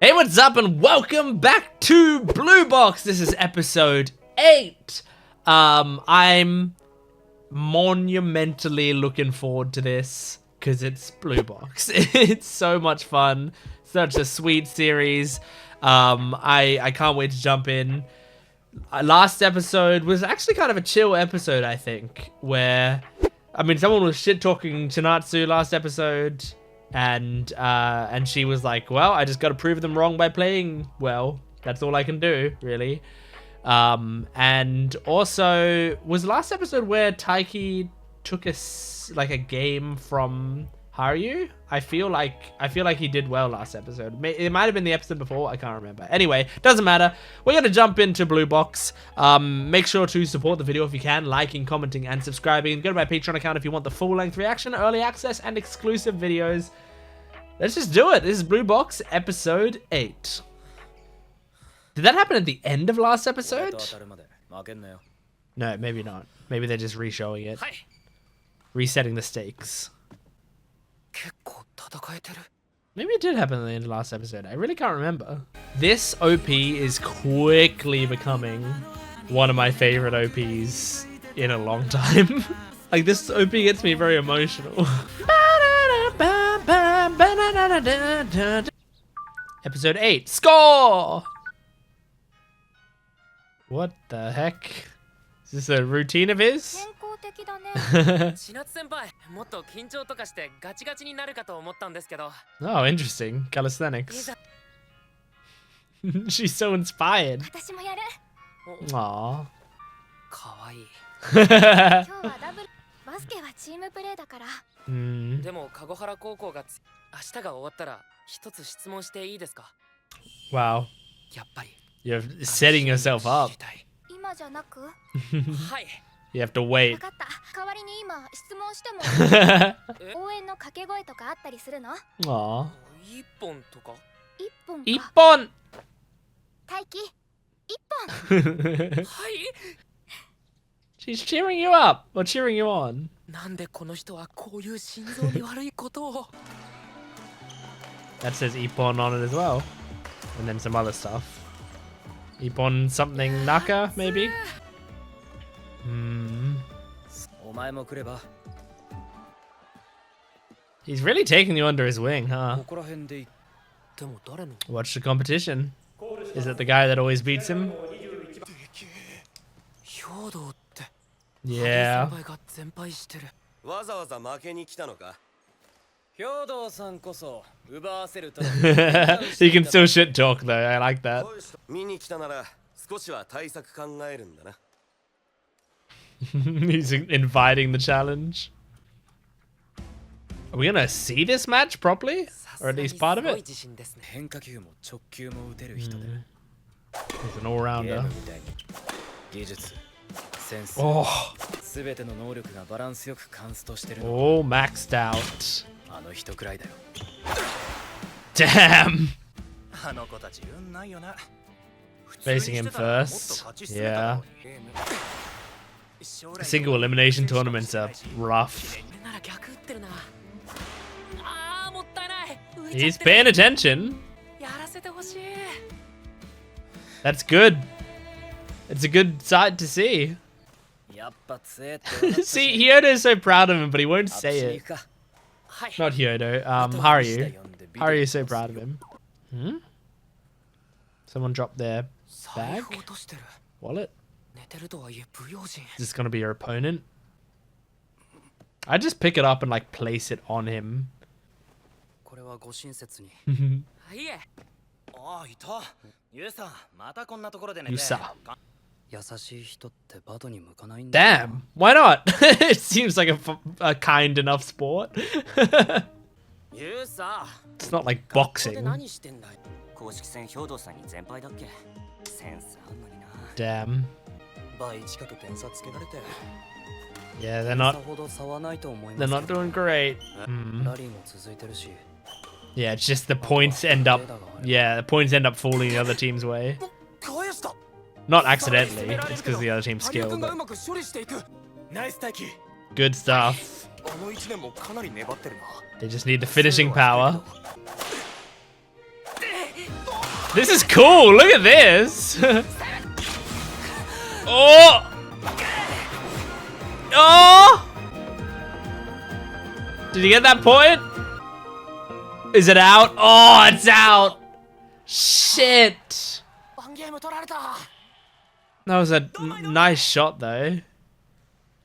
Hey, what's up and welcome back to Blue Box. This is episode 8. I'm monumentally looking forward to this because it's Blue Box. It's so much fun. Such a sweet series. I can't wait to jump in. Last episode was actually kind of a chill episode, I think, where, I mean, someone was shit-talking Chinatsu last episode. And she was like, well, I just got to prove them wrong by playing well. That's all I can do, really. And also, was last episode where Taiki took a game from Haru? I feel like he did well last episode. It might have been the episode before. I can't remember. Anyway, doesn't matter. We're going to jump into Blue Box. Make sure to support the video if you can, liking, commenting, and subscribing. Go to my Patreon account if you want the full-length reaction, early access, and exclusive videos. Let's just do it. This is Blue Box, episode 8. Did that happen at the end of last episode? No, maybe not. Maybe they're just re-showing it. Resetting the stakes. Maybe it did happen at the end of last episode. I really can't remember. This OP is quickly becoming one of my favorite OPs in a long time. Like, this OP gets me very emotional. Episode 8. Score! What the heck? Is this a routine of his? Oh, interesting. Calisthenics. She's so inspired. Aww. Wow. You're setting yourself up. You have to wait. Aww. Ippon! She's cheering you up, or cheering you on. That says Ippon on it as well. And then some other stuff. Ippon something Naka, maybe? He's really taking you under his wing, huh? Watch the competition. Is it the guy that always beats him? Yeah. He can still shit talk though, I like that. He's inviting the challenge. Are we gonna see this match properly? Or at least part of it? He's an all-rounder. Oh. Oh, maxed out. Damn. Facing him first. Yeah. Single elimination tournaments are rough. He's paying attention. That's good. It's a good sight to see. See, Hyodo is so proud of him, but he won't say it. Not Hyodo, Haru. Haru is so proud of him. Hmm? Someone dropped their bag? Wallet? Is this gonna be your opponent? I just pick it up and like place it on him. Yusa. Damn, why not? It seems like a kind enough sport. It's not like boxing. Damn. Yeah, they're not doing great. Yeah, it's just the points end up falling the other team's way. Not accidentally, it's because the other team's skill. But... Good stuff. They just need the finishing power. This is cool. Look at this. Oh. Oh. Did you get that point? Is it out? Oh, it's out. Shit. That was a nice shot though.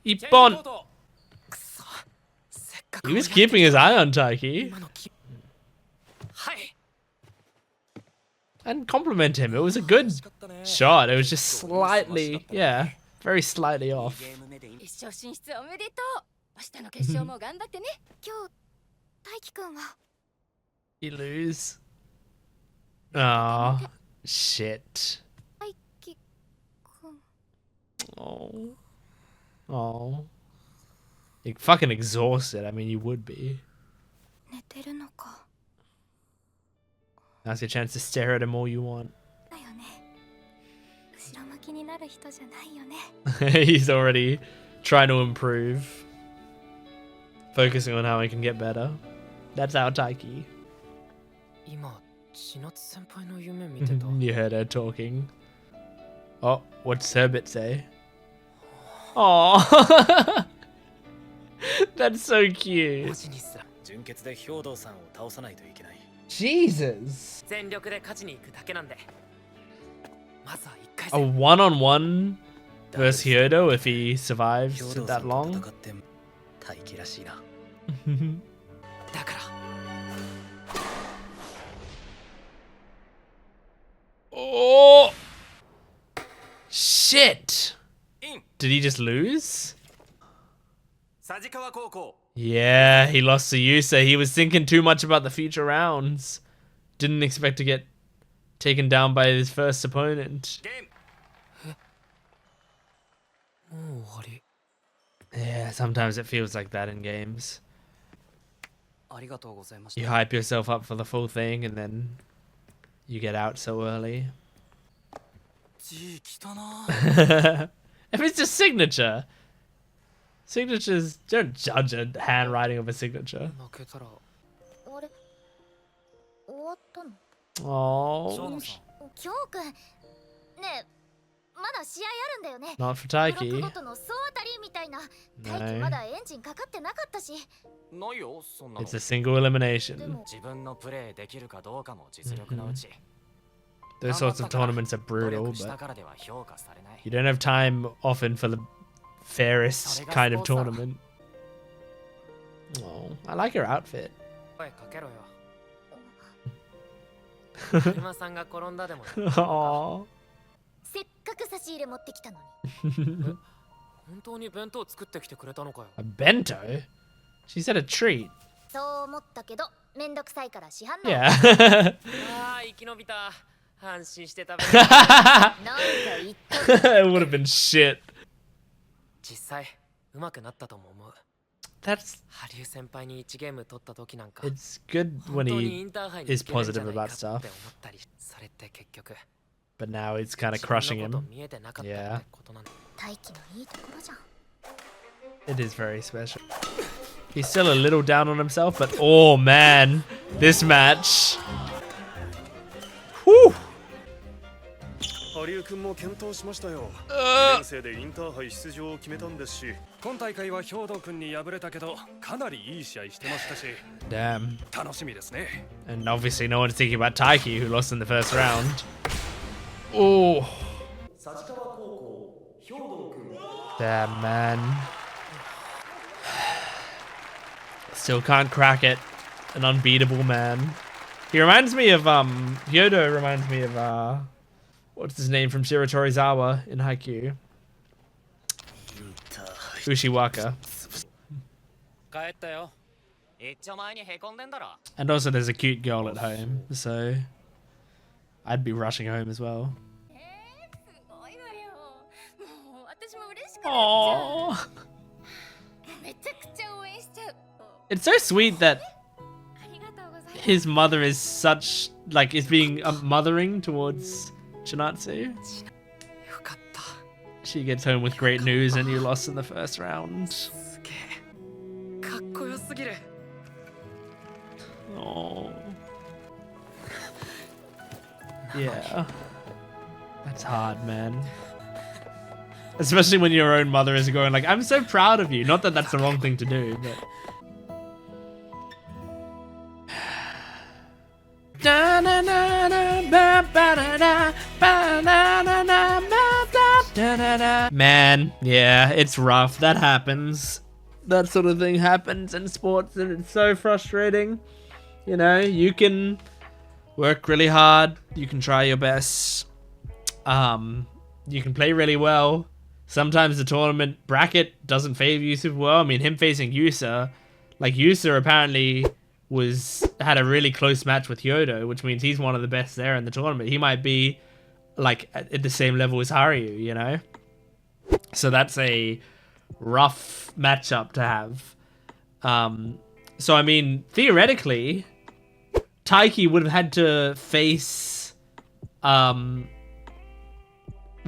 Ippon. He was keeping his eye on Taiki. And compliment him. It was a good shot. It was just slightly, yeah, very slightly off. You lose. Oh, shit. Oh. Oh. You're fucking exhausted. I mean, you would be. Now's your chance to stare at him all you want. He's already trying to improve. Focusing on how he can get better. That's our Taiki. You heard her talking. Oh, what's her bit say? Oh, that's so cute. Jesus. A one-on-one versus Hyodo if he survives that long. Oh, shit. Did he just lose? Yeah, he lost to Yusa. He was thinking too much about the future rounds. Didn't expect to get taken down by his first opponent. Yeah, sometimes it feels like that in games. You hype yourself up for the full thing and then you get out so early. If it's just signature. Signatures, don't judge a handwriting of a signature. Oh. Not for Taiki. No. It's a single elimination. Those sorts of tournaments are brutal, but you don't have time often for the fairest kind of tournament. Oh, I like your outfit. Aww. A bento? She said a treat. Yeah. It would have been shit. That's... It's good when he is positive about stuff. But now it's kind of crushing him. Yeah. It is very special. He's still a little down on himself, but oh man, this match. Whew. Damn. And obviously no one's thinking about Taiki, who lost in the first round. Oh. Damn, man. Still can't crack it. An unbeatable man. He reminds me of Hyodo reminds me of what's his name from Shiratorizawa in Haikyuu? Ushiwaka. And also there's a cute girl at home, so I'd be rushing home as well. Aww. It's so sweet that his mother is such, like, is being mothering towards Chinatsu. She gets home with great news and you lost in the first round. Oh. Yeah. That's hard, man. Especially when your own mother is going like, I'm so proud of you. Not that that's the wrong thing to do, but... Man, yeah, it's rough. That happens. That sort of thing happens in sports, and it's so frustrating. You know, you can work really hard. You can try your best. You can play really well. Sometimes the tournament bracket doesn't favor you super well. I mean, him facing Yusa, like Yusa apparently had a really close match with Hyodo, which means he's one of the best there in the tournament. He might be like at the same level as Haryu, you know? So that's a rough matchup to have. So I mean, theoretically, Taiki would have had to face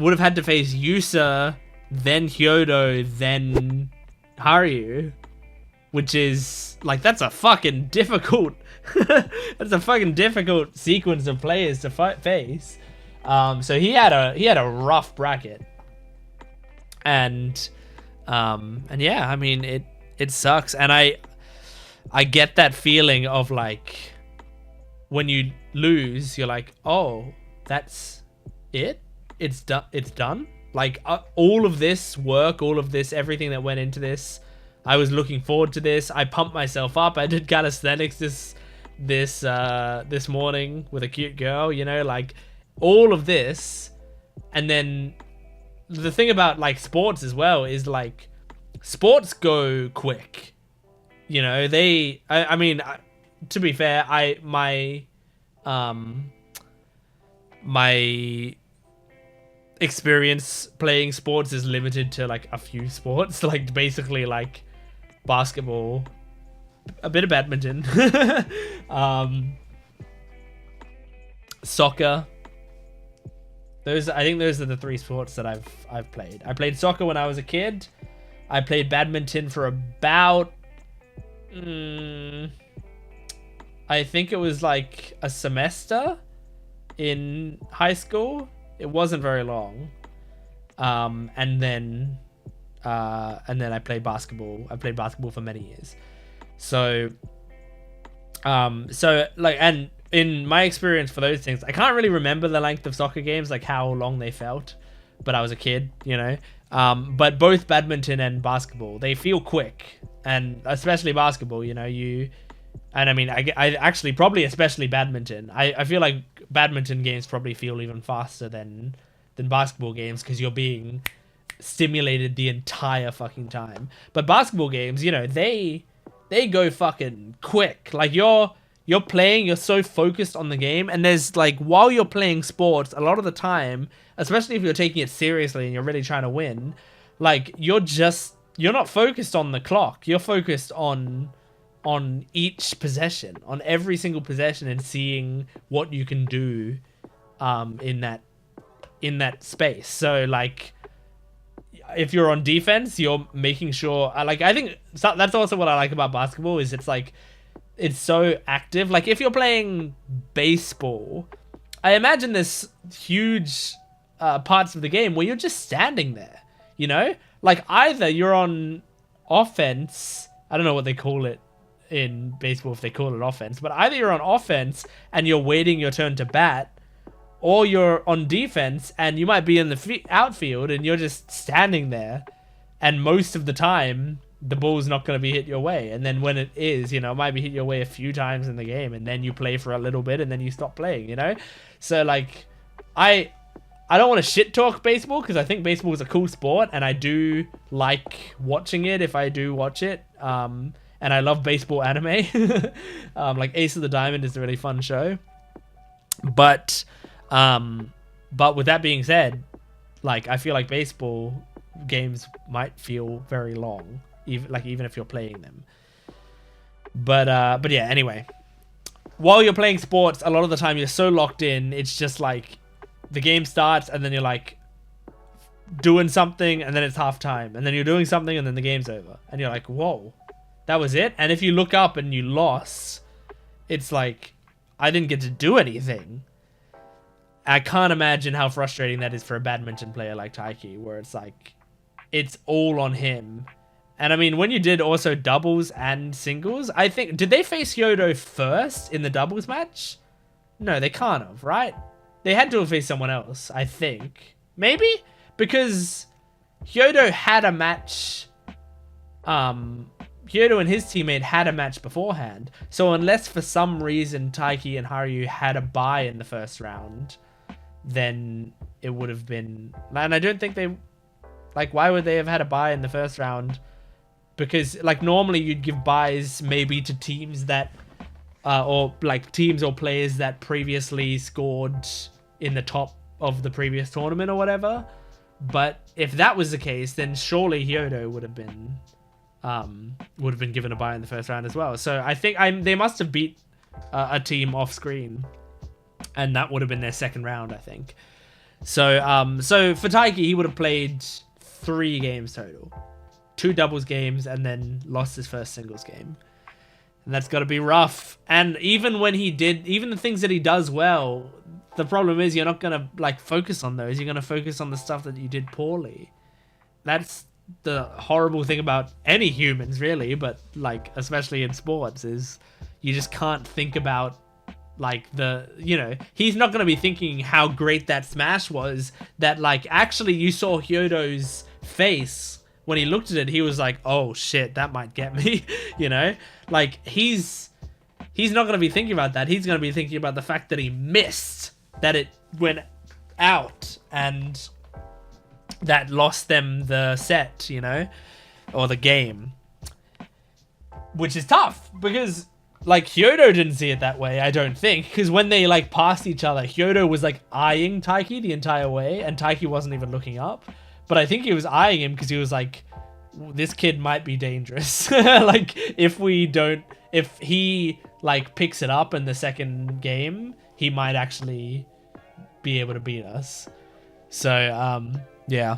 Yusa, then Hyodo, then Haryu, which is like, that's a fucking difficult that's a fucking difficult sequence of players to face. So he had a rough bracket, and yeah, I mean, it sucks, and I get that feeling of like, when you lose, you're like, oh, that's it. It's done. Like, all of this work, all of this, everything that went into this, I was looking forward to this. I pumped myself up. I did calisthenics this morning with a cute girl, you know, like all of this. And then the thing about like sports as well is like, sports go quick, you know. I mean, to be fair, my experience playing sports is limited to like a few sports, like basically like basketball, a bit of badminton, soccer. I think those are the three sports that I've played. I played soccer when I was a kid. I played badminton for about I think it was like a semester in high school. It wasn't very long. And then I played basketball. I played basketball for many years. So like, and in my experience for those things, I can't really remember the length of soccer games, like how long they felt, but I was a kid, you know. But both badminton and basketball, they feel quick, and especially basketball, you know, and I mean, I actually probably especially badminton. I feel like badminton games probably feel even faster than basketball games, because you're being stimulated the entire fucking time. But basketball games, you know, they go fucking quick. Like you're playing, you're so focused on the game, and there's like, while you're playing sports, a lot of the time, especially if you're taking it seriously and you're really trying to win, like you're not focused on the clock. You're focused on each possession, on every single possession, and seeing what you can do in that space. So like, if you're on defense, you're making sure, like, I think that's also what I like about basketball, is it's like, it's so active. Like if you're playing baseball, I imagine there's huge parts of the game where you're just standing there, you know, like either you're on offense, I don't know what they call it in baseball, if they call it offense, but either you're on offense and you're waiting your turn to bat, or you're on defense and you might be in the outfield and you're just standing there, and most of the time the ball's not going to be hit your way. And then when it is, you know, it might be hit your way a few times in the game, and then you play for a little bit and then you stop playing, you know. So like, I don't want to shit talk baseball, because I think baseball is a cool sport and I do like watching it if I do watch it. And I love baseball anime. Like Ace of the Diamond is a really fun show. But with that being said, like, I feel like baseball games might feel very long, even if you're playing them. But yeah, anyway, while you're playing sports, a lot of the time you're so locked in, it's just like the game starts and then you're like doing something and then it's halftime, and then you're doing something and then the game's over, and you're like, whoa, that was it. And if you look up and you lost, it's like, I didn't get to do anything. I can't imagine how frustrating that is for a badminton player like Taiki, where it's like, it's all on him. And I mean, when you did also doubles and singles, I think, did they face hyodo first in the doubles match? No, they can't have, right? They had to have faced someone else, I think. Maybe? Because hyodo had a match, hyodo and his teammate had a match beforehand. So unless for some reason Taiki and Haru had a bye in the first round, then it would have been... And I don't think they... Like, why would they have had a bye in the first round? Because, like, normally you'd give buys maybe to teams that... or, like, teams or players that previously scored in the top of the previous tournament or whatever. But if that was the case, then surely hyodo would have been given a bye in the first round as well. So I think they must have beat a team off screen, and that would have been their second round, I think. So so for Taiki, he would have played 3 games total, 2 doubles games, and then lost his first singles game. And that's got to be rough. And even when he did, even the things that he does well, the problem is you're not going to like focus on those. You're going to focus on the stuff that you did poorly. That's the horrible thing about any humans, really, but like especially in sports, is you just can't think about like the, you know, he's not going to be thinking how great that smash was, that like actually you saw hyodo's face when he looked at it. He was like, oh shit, that might get me. You know, like he's not going to be thinking about that. He's going to be thinking about the fact that he missed, that it went out, and that lost them the set, you know, or the game, which is tough because like hyodo didn't see it that way, I don't think, because when they like passed each other, hyodo was like eyeing Taiki the entire way, and Taiki wasn't even looking up. But I think he was eyeing him because he was like, this kid might be dangerous. Like if he like picks it up in the second game, he might actually be able to beat us. So yeah,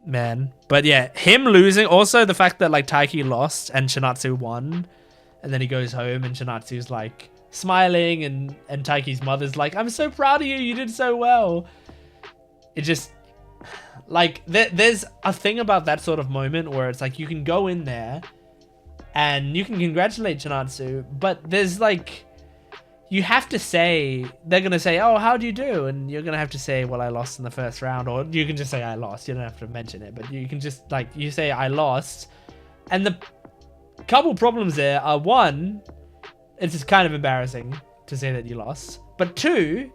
man. But yeah, him losing, also the fact that like Taiki lost and Chinatsu won, and then he goes home and Chinatsu's like smiling, and Taiki's mother's like, I'm so proud of you, you did so well. It just like there's a thing about that sort of moment where it's like you can go in there and you can congratulate Chinatsu, but there's like, you have to say, they're going to say, oh, how'd you do? And you're going to have to say, well, I lost in the first round. Or you can just say, I lost. You don't have to mention it. But you can just, like, you say, I lost. And the couple problems there are, one, it's just kind of embarrassing to say that you lost. But 2,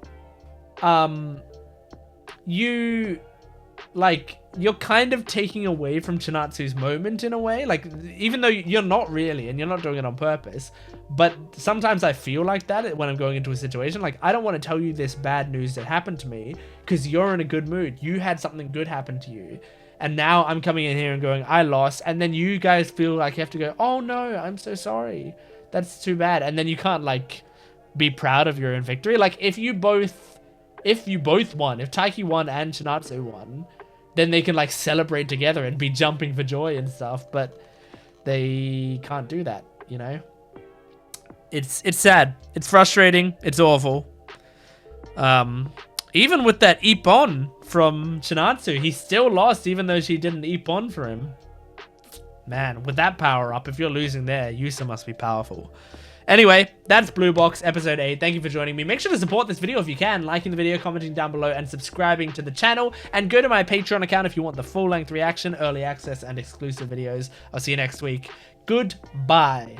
you're kind of taking away from Chinatsu's moment in a way. Like, even though you're not really, and you're not doing it on purpose, but sometimes I feel like that when I'm going into a situation. Like, I don't want to tell you this bad news that happened to me because you're in a good mood. You had something good happen to you. And now I'm coming in here and going, I lost. And then you guys feel like you have to go, oh no, I'm so sorry. That's too bad. And then you can't like be proud of your own victory. Like if you both won, if Taiki won and Chinatsu won, then they can like celebrate together and be jumping for joy and stuff, but they can't do that, you know? It's sad. It's frustrating. It's awful. Even with that Ippon from Chinatsu, he still lost even though she didn't Ippon for him. Man, with that power up, if you're losing there, Yusa must be powerful. Anyway, that's Blue Box episode 8. Thank you for joining me. Make sure to support this video if you can, liking the video, commenting down below, and subscribing to the channel. And go to my Patreon account if you want the full-length reaction, early access, and exclusive videos. I'll see you next week. Goodbye.